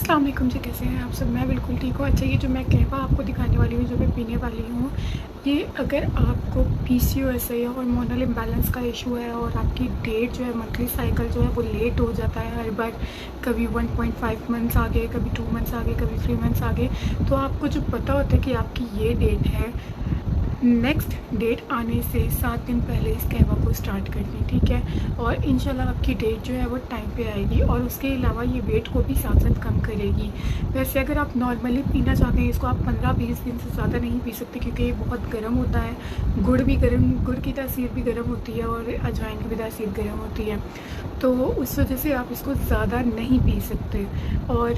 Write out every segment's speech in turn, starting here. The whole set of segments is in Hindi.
अस्सलाम वालेकुम जी, कैसे हैं आप सब। मैं बिल्कुल ठीक हूँ। अच्छा, ये जो मैं कहवा आपको दिखाने वाली हूँ, जो मैं पीने वाली हूँ, ये अगर आपको पीसीओएस है या हार्मोनल इम्बैलेंस का इशू है और आपकी डेट जो है, मंथली साइकिल जो है वो लेट हो जाता है हर बार, कभी 1.5 मंथ्स आगे, कभी 2 मंथ्स आगे, कभी 3 मंथ्स आगे, तो आपको जो पता होता है कि आपकी ये डेट है, नेक्स्ट डेट आने से 7 दिन पहले इस कहवा को स्टार्ट कर दें, ठीक है। और इंशाल्लाह आपकी डेट जो है वो टाइम पे आएगी और उसके अलावा ये वेट को भी साथ साथ कम करेगी। वैसे अगर आप नॉर्मली पीना चाहते हैं इसको, आप 15-20 दिन से ज़्यादा नहीं पी सकते क्योंकि ये बहुत गर्म होता है। गुड़ की तासीर भी गर्म होती है और अजवाइन की भी तासीर गर्म होती है, तो उस वजह से आप इसको ज़्यादा नहीं पी सकते। और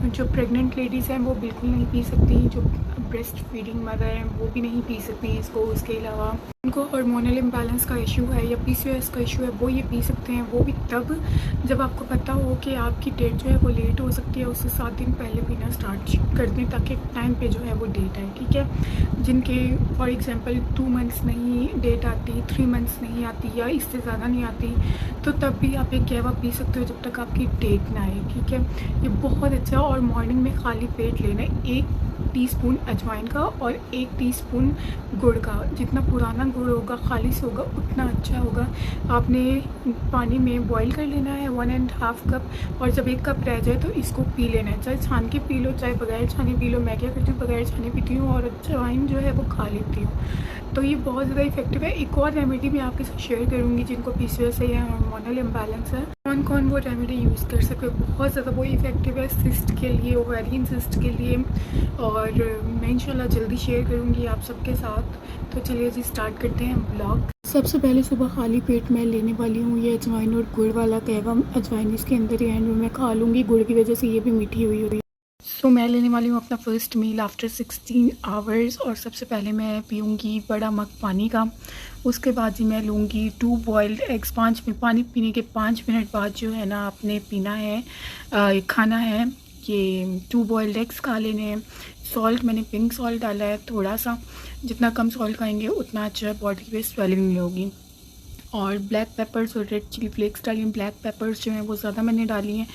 जो प्रेग्नेंट लेडीज़ हैं वो बिल्कुल नहीं पी सकती, जो ब्रेस्ट फीडिंग मदर हैं वो भी नहीं पी सकती इसको। उसके अलावा उनको हार्मोनल इम्बैलेंस का इशू है या पीसीओएस का इशू है, वो ये पी सकते हैं, वो भी तब जब आपको पता हो कि आपकी डेट जो है वो लेट हो सकती है। उससे 7 दिन पहले पीना स्टार्ट कर दें ताकि टाइम पे जो है वो डेट आए, ठीक है। जिनके फॉर एग्जांपल 2 मंथ्स नहीं डेट आती, 3 मंथ्स नहीं आती या इससे ज़्यादा नहीं आती, तो तब भी आप एक कहवा पी सकते हो जब तक आपकी डेट ना आए, ठीक है। ये बहुत अच्छा, और मॉर्निंग में खाली पेट लेना है। 1 टीस्पून अजवाइन का और 1 टीस्पून गुड़ का। जितना पुराना गुड़ होगा, खालिश होगा, उतना अच्छा होगा। आपने पानी में बॉईल कर लेना है 1.5 कप, और जब 1 कप रह जाए तो इसको पी लेना है। चाहे छान के पी लो, चाहे बगैर छाने पी लो। मैं क्या करती हूँ, बगैर छाने पीती हूँ और अजवाइन जो है वो खा लेती हूँ। तो ये बहुत ज़्यादा इफेक्टिव है। एक और रेमेडी मैं आपके साथ शेयर करूँगी जिनको पीसीओएस है या हार्मोनल इम्बैलेंस है, कौन कौन वो रेमेडी यूज़ कर सके। बहुत ज़्यादा वो इफेक्टिव है सिस्ट के लिए, ओवेरियन सिस्ट के लिए, और मैं इंशाल्लाह जल्दी शेयर करूँगी आप सबके साथ। तो चलिए जी, स्टार्ट करते हैं ब्लॉग। सबसे पहले सुबह खाली पेट मैं लेने वाली हूँ ये अजवाइन और गुड़ वाला कहवा। अजवाइन इसके अंदर ही एंड में मैं खा लूँगी, गुड़ की वजह से ये भी मीठी हुई हुई। सो मैं लेने वाली हूँ अपना फ़र्स्ट मील आफ्टर 16 आवर्स, और सबसे पहले मैं पीऊँगी बड़ा मग पानी का। उसके बाद जी मैं लूँगी 2 बॉइल्ड एग्स। पानी पीने के 5 मिनट बाद जो है ना आपने पीना है, खाना है। ये 2 बॉइल्ड एग्स खा लेने हैं। सॉल्ट मैंने पिंक सॉल्ट डाला है थोड़ा सा, जितना कम सॉल्ट खाएंगे उतना अच्छा है, बॉडी पे स्वेलिंग नहीं होगी। और ब्लैक पेपर्स और रेड चिली फ्लेक्स डाली हैं। ब्लैक पेपर्स जो हैं वो ज़्यादा मैंने डाली हैं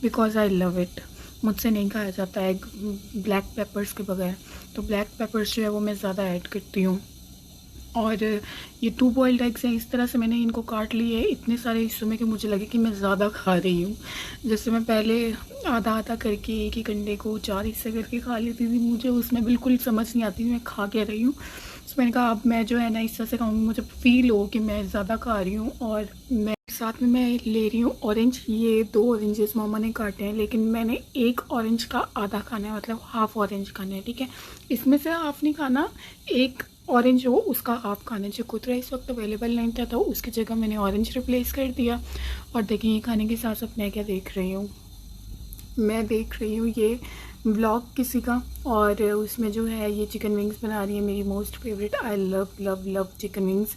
बिकॉज़ आई लव इट। मुझसे नहीं खाया जाता है ब्लैक पेपर्स के बगैर, तो ब्लैक पेपर्स जो है वो मैं ज़्यादा ऐड करती हूँ। और ये 2 बॉइल्ड एग्स हैं, इस तरह से मैंने इनको काट लिए है इतने सारे हिस्सों में कि मुझे लगे कि मैं ज़्यादा खा रही हूँ। जैसे मैं पहले आधा आधा करके एक ही अंडे को 4 हिस्से करके खा लेती थी, मुझे उसमें बिल्कुल समझ नहीं आती मैं खा क्या रही हूँ। तो मैंने कहा अब मैं जो है ना इस तरह से खाऊँगी, मुझे फील हो कि मैं ज़्यादा खा रही हूँ। और मैं साथ में मैं ले रही हूँ ऑरेंज। ये 2 ऑरेंजेस मामा ने काटे हैं, लेकिन मैंने 1 ऑरेंज का आधा खाना है, मतलब हाफ़ ऑरेंज खाना है, ठीक है। इसमें से हाफ़ नहीं खाना, 1 ऑरेंज हो उसका हाफ़ खाना। जो कुतरा इस वक्त अवेलेबल नहीं था तो उसकी जगह मैंने ऑरेंज रिप्लेस कर दिया। और देखिए ये खाने के साथ साथ मैं क्या देख रही हूँ, मैं देख रही हूँ ये व्लॉग किसी का, और उसमें जो है ये चिकन विंग्स बना रही है, मेरी most favourite. I love love love chicken wings.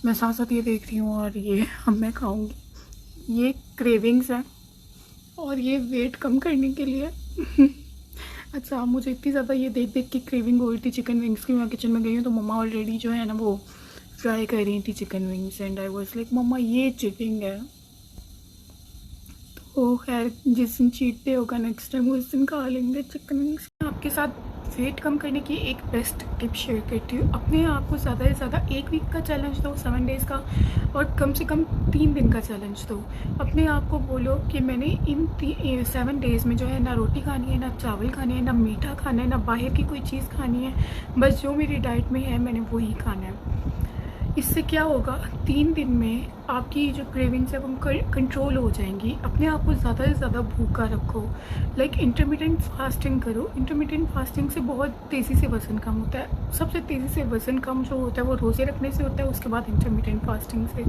मैं साथ साथ ये देख रही हूँ और ये अब मैं खाऊंगी। ये क्रेविंग्स है और ये वेट कम करने के लिए अच्छा, मुझे इतनी ज़्यादा ये देख देख के क्रेविंग हो रही थी चिकन विंग्स की। मैं किचन में गई हूँ तो मम्मा ऑलरेडी जो है ना वो फ्राई कर रही थी chicken wings, and I was like मम्मा ये चीटिंग है। तो खैर जिस दिन चीट डे होगा नेक्स्ट टाइम उस दिन खा लेंगे चिकन विंग्स। आपके साथ वेट कम करने की एक बेस्ट टिप शेयर करती हूँ। अपने आप को ज़्यादा से ज़्यादा 1 वीक का चैलेंज दो, 7 डेज़ का, और कम से कम 3 दिन का चैलेंज दो। अपने आप को बोलो कि मैंने इन 7 डेज़ में जो है ना रोटी खानी है, ना चावल खाने हैं, ना मीठा खाना है, ना बाहर की कोई चीज़ खानी है, बस जो मेरी डाइट में है मैंने वही खाना है। इससे क्या होगा, 3 दिन में आपकी जो क्रेविंग्स है वो कंट्रोल हो जाएंगी। अपने आप को ज़्यादा से ज़्यादा भूखा रखो, लाइक इंटरमिटेंट फास्टिंग करो। इंटरमिटेंट फास्टिंग से बहुत तेज़ी से वज़न कम होता है। सबसे तेज़ी से वज़न कम जो होता है वो रोज़े रखने से होता है, उसके बाद इंटरमिटेंट फास्टिंग से।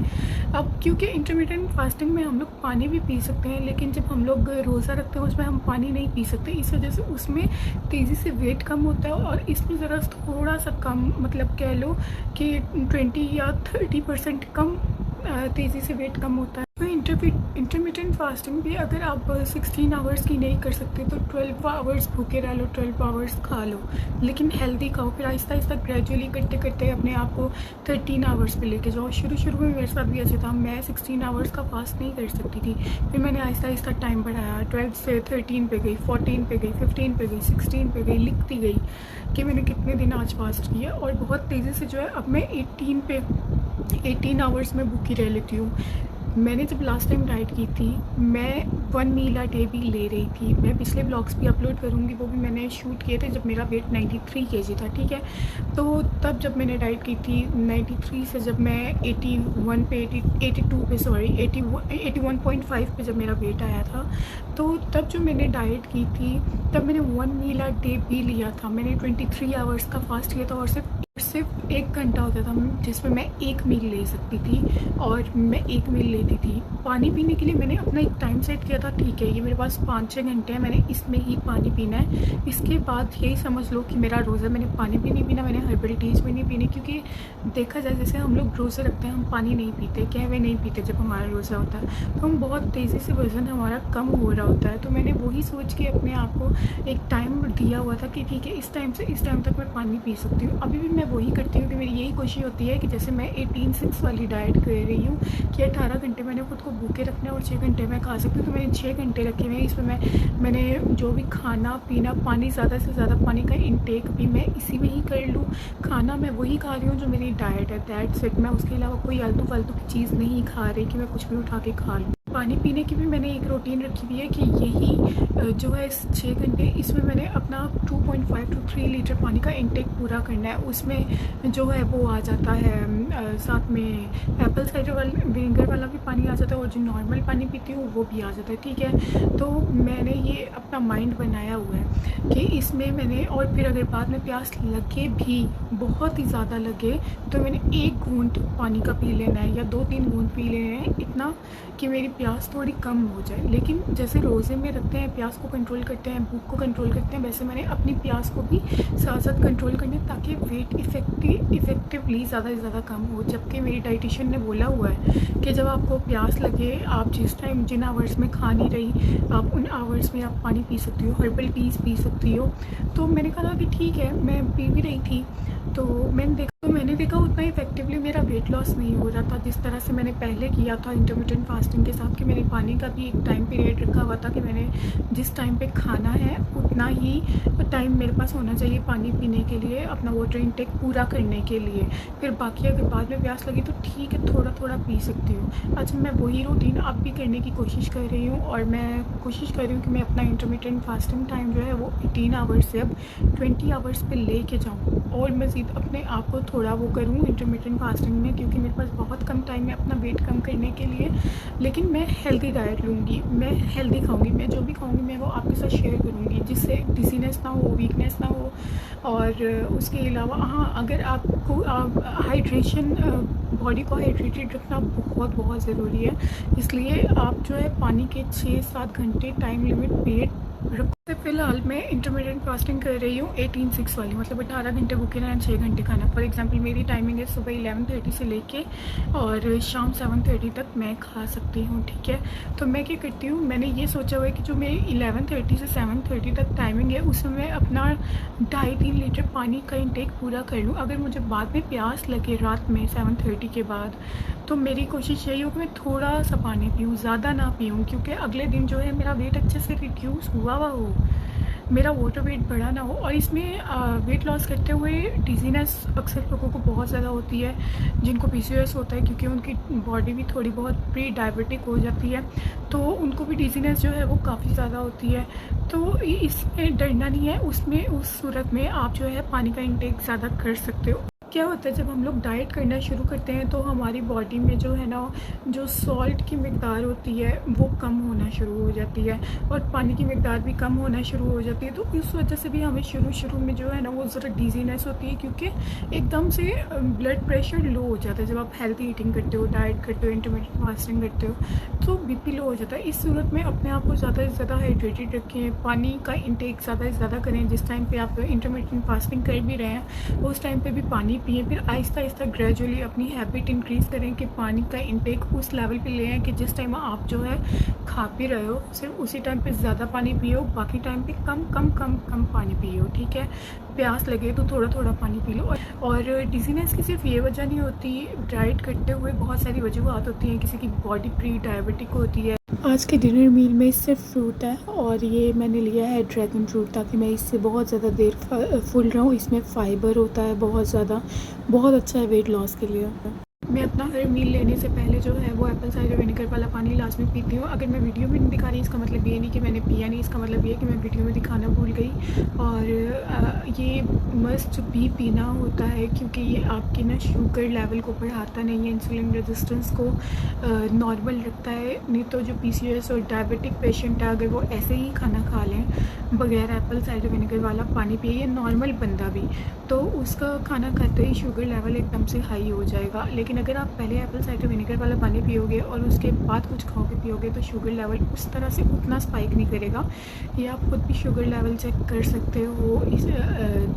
अब क्योंकि इंटरमिटेंट फास्टिंग में हम लोग पानी भी पी सकते हैं, लेकिन जब हम लोग रोज़ा रखते हैं उसमें हम पानी नहीं पी सकते, इस वजह से उसमें तेज़ी से वेट कम होता है। और इसमें ज़रा थोड़ा सा कम, मतलब कह लो कि 20 या 30% कम तेज़ी से वेट कम होता है। तो इंटरमिटेंट फास्टिंग भी अगर आप 16 आवर्स की नहीं कर सकते तो 12 आवर्स भूखे रह लो, 12 आवर्स खा लो, लेकिन हेल्दी खाओ। फिर आहिस्ता आहिस्ता ग्रेजुअली करते करते अपने आप को 13 आवर्स पे लेके जाओ। शुरू में मेरे साथ भी ऐसे था, मैं 16 आवर्स का फास्ट नहीं कर सकती थी। फिर मैंने आहिस्ता आहिस्ता टाइम बढ़ाया, 12 से 13 पे गई, 14 पे गई, 15 पे गई, 16 पे गई, लिखती गई कि मैंने कितने दिन आज फास्ट किया। और बहुत तेज़ी से जो है अब मैं 18 आवर्स में भूखी रह लेती हूँ। मैंने जब लास्ट टाइम डाइट की थी, मैं 1 मील अ डे भी ले रही थी। मैं पिछले ब्लॉग्स भी अपलोड करूँगी, वो भी मैंने शूट किए थे जब मेरा वेट 93 kg था, ठीक है। तो तब जब मैंने डाइट की थी 93 से जब मैं 81 पे 82 पे 81.5 पे जब मेरा वेट आया था, तो तब जो मैंने डाइट की थी तब मैंने 1 मील अ डे भी लिया था। मैंने 23 आवर्स का फास्ट किया था और सिर्फ 1 घंटा होता था जिसमें मैं 1 मील ले सकती थी, और मैं 1 मील लेती थी। पानी पीने के लिए मैंने अपना एक टाइम सेट किया था, ठीक है, ये मेरे पास 5-6 घंटे हैं, मैंने इसमें ही पानी पीना है। इसके बाद यही समझ लो कि मेरा रोज़ा, मैंने पानी भी नहीं पीना, मैंने हर्बल टीज भी नहीं पीनी, क्योंकि देखा जाए जैसे हम लोग रोज़े रखते हैं, हम पानी नहीं पीते, कहवे नहीं पीते जब हमारा रोज़ा होता है, तो हम बहुत तेज़ी से वज़न हमारा कम हो रहा होता है। तो मैंने वही सोच के अपने आप को एक टाइम दिया हुआ था कि ठीक है, इस टाइम से इस टाइम तक मैं पानी पी सकती हूँ। अभी भी मैं वही करती हूँ कि मेरी यही कोशिश होती है कि जैसे मैं 18-6 वाली डाइट कर रही हूँ कि 18 घंटे मैंने खुद को भूखे रखना है और 6 घंटे मैं खा सकती हूँ। तो मैंने 6 घंटे रखे हुए हैं, इसमें मैंने जो भी खाना पीना, पानी ज़्यादा से ज़्यादा पानी का इंटेक भी मैं इसी में ही कर लूँ। खाना मैं वही खा रही हूँ जो मेरी डाइट है, दैट्स इट। मैं उसके अलावा कोई आलतू फालतू की चीज़ नहीं खा रही कि मैं कुछ भी उठा के खा लूँ। पानी पीने की भी मैंने एक रूटीन रखी हुई है कि यही जो है 6 घंटे, इसमें मैंने अपना 2.5 to 3 लीटर पानी का इंटेक पूरा करना है। उसमें जो है वो आ जाता है, साथ में एप्पल साइडर विनेगर वाला भी पानी आ जाता है, और जो नॉर्मल पानी पीती हूँ वो भी आ जाता है, ठीक है। तो मैंने ये अपना माइंड बनाया हुआ है कि इसमें मैंने, और फिर अगर बाद में प्यास लगे भी, बहुत ही ज़्यादा लगे, तो मैंने 1 घूंट पानी का पी लेना है या 2-3 घूंट पी लेने हैं, इतना कि मेरी प्यास थोड़ी कम हो जाए। लेकिन जैसे रोज़े में रखते हैं, प्यास को कंट्रोल करते हैं, भूख को कंट्रोल करते हैं, वैसे मैंने अपनी प्यास को भी साथ साथ कंट्रोल करने, ताकि वेट इफ़ेक्टिवली ज़्यादा से ज़्यादा कम हो। जबकि मेरी डाइटिशियन ने बोला हुआ है कि जब आपको प्यास लगे, आप जिन आवर्स में खा नहीं रही, आप उन आवर्स में आप पानी पी सकती हो, हर्बल टीज पी सकती हो। तो मैंने कहा कि ठीक है, मैं पी भी रही थी। तो मैंने देखा उतना इफेक्टिवली मेरा वेट लॉस नहीं हो रहा था जिस तरह से मैंने पहले किया था इंटरमिटेंट फास्टिंग के साथ, कि मैंने पानी का भी एक टाइम पीरियड रखा हुआ था कि मैंने जिस टाइम पे खाना है उतना ही टाइम मेरे पास होना चाहिए पानी पीने के लिए, अपना वाटर इंटेक पूरा करने के लिए। फिर बाकी अगर बाद में प्यास लगी तो ठीक है, थोड़ा थोड़ा पी सकती हूँ। अच्छा, मैं वही रूटीन अब भी करने की कोशिश कर रही हूँ, और मैं कोशिश कर रही हूँ कि मैं अपना इंटरमिटेंट फास्टिंग टाइम जो है वो 18 आवर्स से अब 20 आवर्स पे लेके जाऊँ, और मज़ीद अपने आप को थोड़ा वो करूँ इंटरमिटेंट फास्टिंग में, क्योंकि मेरे पास बहुत कम टाइम है अपना वेट कम करने के लिए। लेकिन मैं हेल्दी डाइट लूँगी, मैं हेल्दी खाऊँगी, मैं जो भी खाऊँगी मैं वो आपके साथ शेयर करूँगी, जिससे डिजीनेस ना हो, वीकनेस ना हो। और उसके अलावा हाँ, अगर आपको हाइड्रेशन, बॉडी को हाइड्रेटेड रखना बहुत बहुत ज़रूरी है, इसलिए आप जो है पानी के 6-7 घंटे टाइम लिमिट पीरियड रखो। फ़िलहाल मैं इंटरमीडिएट फास्टिंग कर रही हूँ 18-6 वाली, मतलब 18 घंटे भूखे रहना, 6 घंटे खाना। फॉर एग्जांपल मेरी टाइमिंग है सुबह 11:30 से लेके और शाम 7:30 तक मैं खा सकती हूँ, ठीक है। तो मैं क्या करती हूँ, मैंने ये सोचा हुआ है कि जो मेरी 11:30 से 7:30 तक टाइमिंग है उसमें मैं अपना 2.5-3 लीटर पानी का इंटेक पूरा कर लूँ। अगर मुझे बाद में प्यास लगे रात में 7:30 के बाद, तो मेरी कोशिश यही हो कि मैं थोड़ा सा पानी पीऊँ, ज़्यादा ना पीऊँ, क्योंकि अगले दिन जो है मेरा वेट अच्छे से रिड्यूस हुआ हो, मेरा वाटर वेट बढ़ा ना हो। और इसमें वेट लॉस करते हुए डिजीनेस अक्सर लोगों को बहुत ज़्यादा होती है, जिनको PCOS होता है, क्योंकि उनकी बॉडी भी थोड़ी बहुत प्री डायबिटिक हो जाती है, तो उनको भी डिजीनेस जो है वो काफ़ी ज़्यादा होती है। तो इसमें डरना नहीं है, उसमें उस सूरत में आप जो है पानी का इंटेक ज़्यादा कर सकते हो। क्या होता है, जब हम लोग डाइट करना शुरू करते हैं तो हमारी बॉडी में जो है ना, जो सॉल्ट की मिकदार होती है वो कम होना शुरू हो जाती है, और पानी की मिकदार भी कम होना शुरू हो जाती है। तो इस वजह से भी हमें शुरू में जो है ना वो ज़रा डिजीनेस होती है, क्योंकि एकदम से ब्लड प्रेशर लो हो जाता है। जब आप हेल्थी ईटिंग करते हो, डाइट करते हो, इंटरमीडिएट फास्टिंग करते हो, तो BP लो हो जाता है। इस सूरत में अपने आप को ज़्यादा से ज़्यादा हाइड्रेटेड रखें, पानी का इंटेक ज़्यादा से ज़्यादा करें। जिस टाइम पर आप इंटरमीडिएट फास्टिंग कर भी रहे हैं उस टाइम पर भी पानी पिए, फिर आहिस्ता आहिस्ता ग्रेजुअली अपनी हैबिट इंक्रीज़ करें कि पानी का इंटेक उस लेवल पे ले आएँ कि जिस टाइम आप जो है खा पी रहे हो सिर्फ उसी टाइम पे ज़्यादा पानी पियो, बाकी टाइम पे कम कम कम कम पानी पियो, ठीक है। प्यास लगे तो थोड़ा थोड़ा पानी पी लो। और डिजीनेस की सिर्फ ये वजह नहीं होती, डाइट करते हुए बहुत सारी वजूहत होती हैं। किसी की बॉडी प्री डायबिटिक होती है। आज के डिनर मील में सिर्फ फ्रूट है और ये मैंने लिया है ड्रैगन फ्रूट, ताकि मैं इससे बहुत ज़्यादा देर फुल रहा हूँ। इसमें फ़ाइबर होता है बहुत ज़्यादा, बहुत अच्छा है वेट लॉस के लिए। मैं अपना हर मील लेने से पहले जो है वो एप्पल साइडर विनेगर वाला पानी लाजमी पीती हूँ। अगर मैं वीडियो में नहीं दिखा रही इसका मतलब ये नहीं कि मैंने पिया नहीं, इसका मतलब ये कि मैं वीडियो में दिखाना भूल गई। और ये मस्ट भी पीना होता है क्योंकि ये आपके ना शुगर लेवल को बढ़ाता नहीं है, इंसुलिन रेजिस्टेंस को नॉर्मल रखता है। नहीं तो जो PCOS और डायबिटिक पेशेंट है, अगर वो ऐसे ही खाना खा लें बगैर एप्पल साइडर विनेगर वाला पानी पिए, या नॉर्मल बंदा भी, तो उसका खाना खाते ही शुगर लेवल एकदम से हाई हो जाएगा। लेकिन अगर आप पहले एप्पल साइडर विनेगर वाला पानी पियोगे और उसके बाद कुछ खाओ के पियोगे तो शुगर लेवल उस तरह से उतना स्पाइक नहीं करेगा। ये आप खुद भी शुगर लेवल चेक कर सकते हो इस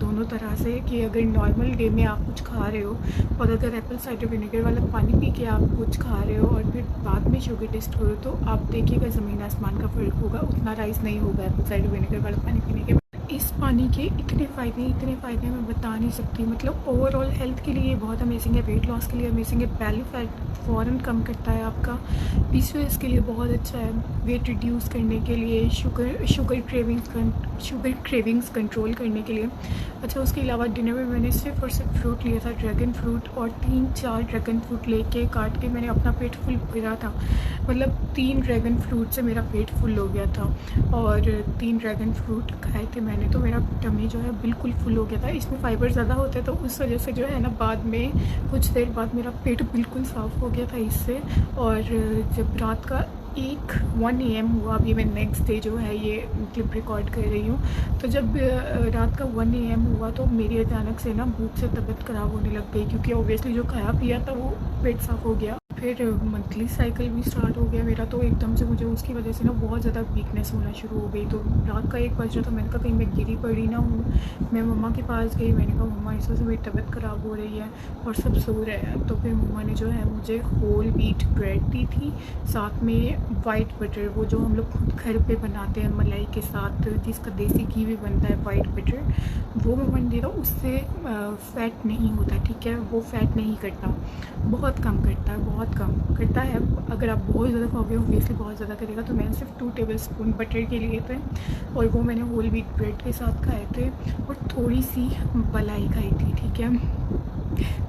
दोनों तरह से, कि अगर नॉर्मल डे में आप कुछ खा रहे हो और अगर एप्पल साइडर विनेगर वाला पानी पी के आप कुछ खा रहे हो और फिर बाद में शुगर टेस्ट करो तो आप देखिएगा ज़मीन आसमान का फ़र्क होगा। उतना राइस नहीं होगा एप्पल साइडर विनेगर वाला पानी पीने के बाद। इस पानी के इतने फ़ायदे मैं बता नहीं सकती। मतलब ओवरऑल हेल्थ के लिए ये बहुत अमेजिंग है, वेट लॉस के लिए अमेजिंग है, बेली फैट फ़ौरन कम करता है आपका, PCOS के लिए बहुत अच्छा है, वेट रिड्यूस करने के लिए, शुगर क्रेविंग्स कंट्रोल करने के लिए। अच्छा, उसके अलावा डिनर में मैंने सिर्फ और सिर्फ फ्रूट लिया था, ड्रैगन फ्रूट, और 3-4 ड्रैगन फ्रूट लेके काट के मैंने अपना पेट फुल भरा था। मतलब 3 ड्रैगन फ्रूट से मेरा पेट फुल हो गया था और 3 ड्रैगन फ्रूट खाए थे मैंने, तो मेरा टमी जो है बिल्कुल फुल हो गया था। इसमें फ़ाइबर ज़्यादा होते हैं तो उस वजह से जो है ना बाद में कुछ देर बाद मेरा पेट बिल्कुल साफ़ हो गया था इससे। और जब रात का 1 AM हुआ, अभी मैं नेक्स्ट डे जो है ये क्लिप रिकॉर्ड कर रही हूँ, तो जब रात का 1 AM हुआ तो मेरी अचानक से ना भूख से तबीयत ख़राब होने लग गई, क्योंकि ओब्वियसली जो खाया पिया था वो पेट साफ़ हो गया। फिर मंथली साइकिल भी स्टार्ट हो गया मेरा, तो एकदम से मुझे उसकी वजह से ना बहुत ज़्यादा वीकनेस होना शुरू हो गई। तो रात का 1 बज रहा था, मैंने कहा कहीं मैं गिरी पड़ी ना हूँ। मैं मम्मा के पास गई, मैंने कहा मम्मा इस वजह से मेरी तबीयत ख़राब हो रही है और सब सो रहे हैं। तो फिर मम्मा ने जो है मुझे होल व्हीट ब्रेड दी थी, साथ में वाइट बटर, वो जो हम लोग खुद घर पे बनाते हैं मलाई के साथ, जिसका देसी घी भी बनता है, वाइट बटर, वो मम्मा ने दिया। उससे फ़ैट नहीं होता, ठीक है, वो फ़ैट नहीं करता, बहुत कम करता है, बहुत कम करता है। अगर आप बहुत ज़्यादा खाओगे ऑब्वियसली बहुत ज़्यादा करेगा। तो मैंने सिर्फ 2 टेबलस्पून बटर के लिए थे और वो मैंने होल व्हीट ब्रेड के साथ खाए थे और थोड़ी सी मलाई खाई थी, ठीक है,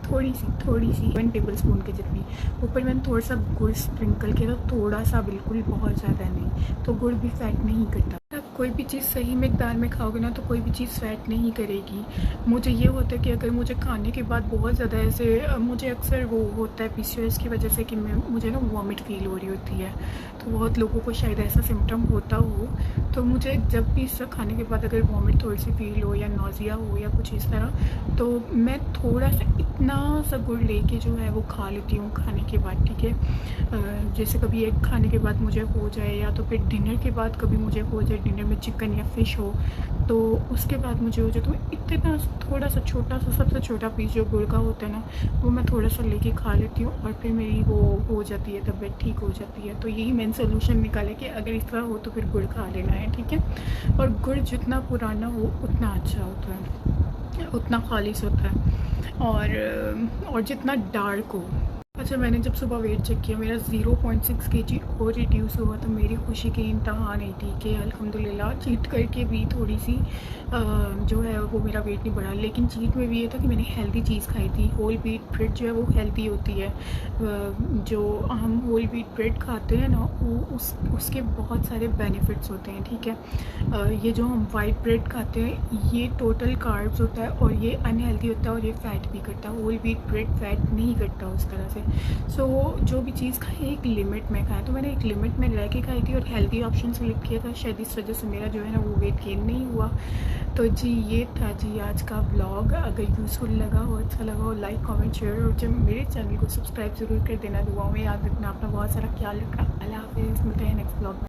थोड़ी सी 1 टेबलस्पून के जितनी। ऊपर मैंने थोड़ा सा गुड़ स्प्रिंकल किया था, थोड़ा सा, बिल्कुल बहुत ज़्यादा नहीं। तो गुड़ भी फ़ैट नहीं करता। कोई भी चीज़ सही मिकदार में खाओगे ना तो कोई भी चीज़ फ़ैट नहीं करेगी। मुझे ये होता है कि अगर मुझे खाने के बाद बहुत ज़्यादा ऐसे मुझे अक्सर वो होता है PCOS की वजह से कि मुझे ना वॉमिट फ़ील हो रही होती है। तो बहुत लोगों को शायद ऐसा सिम्टम होता हो। तो मुझे जब भी इसका खाने के बाद अगर वॉमिट थोड़ी सी फ़ील हो या नौजिया हो या कुछ इस तरह, तो मैं थोड़ा सा इतना सा गुड़ लेके जो है वो खा लेती हूँ खाने के बाद, ठीक है। जैसे कभी एग खाने के बाद मुझे हो जाए या तो फिर डिनर के बाद कभी मुझे हो जाए, डिनर में चिकन या फ़िश हो तो उसके बाद मुझे हो जाए, तो इतना थोड़ा सा छोटा सा, सबसे छोटा पीस जो गुड़ का होता है ना, वो मैं थोड़ा सा लेके खा लेती हूँ और फिर मेरी वो हो जाती है, तबीयत ठीक हो जाती है। तो यही मैंने सोल्यूशन निकाला कि अगर इस तरह हो तो फिर गुड़ खा लेना है, ठीक है। और गुड़ जितना पुराना हो उतना अच्छा होता है, उतना खालिश होता है और जितना डार्क हो। अच्छा, मैंने जब सुबह वेट चेक किया मेरा 0.6 kg और रिड्यूस हुआ, तो मेरी खुशी की इंतहा नहीं थी कि अल्हम्दुलिल्लाह चीट करके भी थोड़ी सी जो है वो मेरा वेट नहीं बढ़ा। लेकिन चीट में भी ये था कि मैंने हेल्दी चीज़ खाई थी। होल व्हीट ब्रेड जो है वो हेल्दी होती है। जो हम होल व्हीट ब्रेड खाते हैं ना वो उसके बहुत सारे बेनिफिट्स होते हैं, ठीक है। ये जो हम वाइट ब्रेड खाते हैं ये टोटल कार्ब्स होता है और ये अनहेल्दी होता है और ये फ़ैट भी करता है। होल व्हीट ब्रेड फ़ैट नहीं करता उस तरह से। सो जो भी चीज़ खाई एक लिमिट में खाया, तो मैंने एक लिमिट में रह के खाई थी और हेल्दी ऑप्शन सेलेक्ट किया था। शायद इस वजह से मेरा जो है ना वो वेट गेन नहीं हुआ। तो जी ये था जी आज का ब्लॉग। अगर यूज़फुल लगा हो, अच्छा लगा हो, लाइक कमेंट शेयर और जब मेरे चैनल को सब्सक्राइब ज़रूर कर देना। दुआओं में याद रखना, अपना बहुत सारा ख्याल रखना। अल्लाह हाफ़िज़, मिलते हैं नेक्स्ट ब्लॉग में।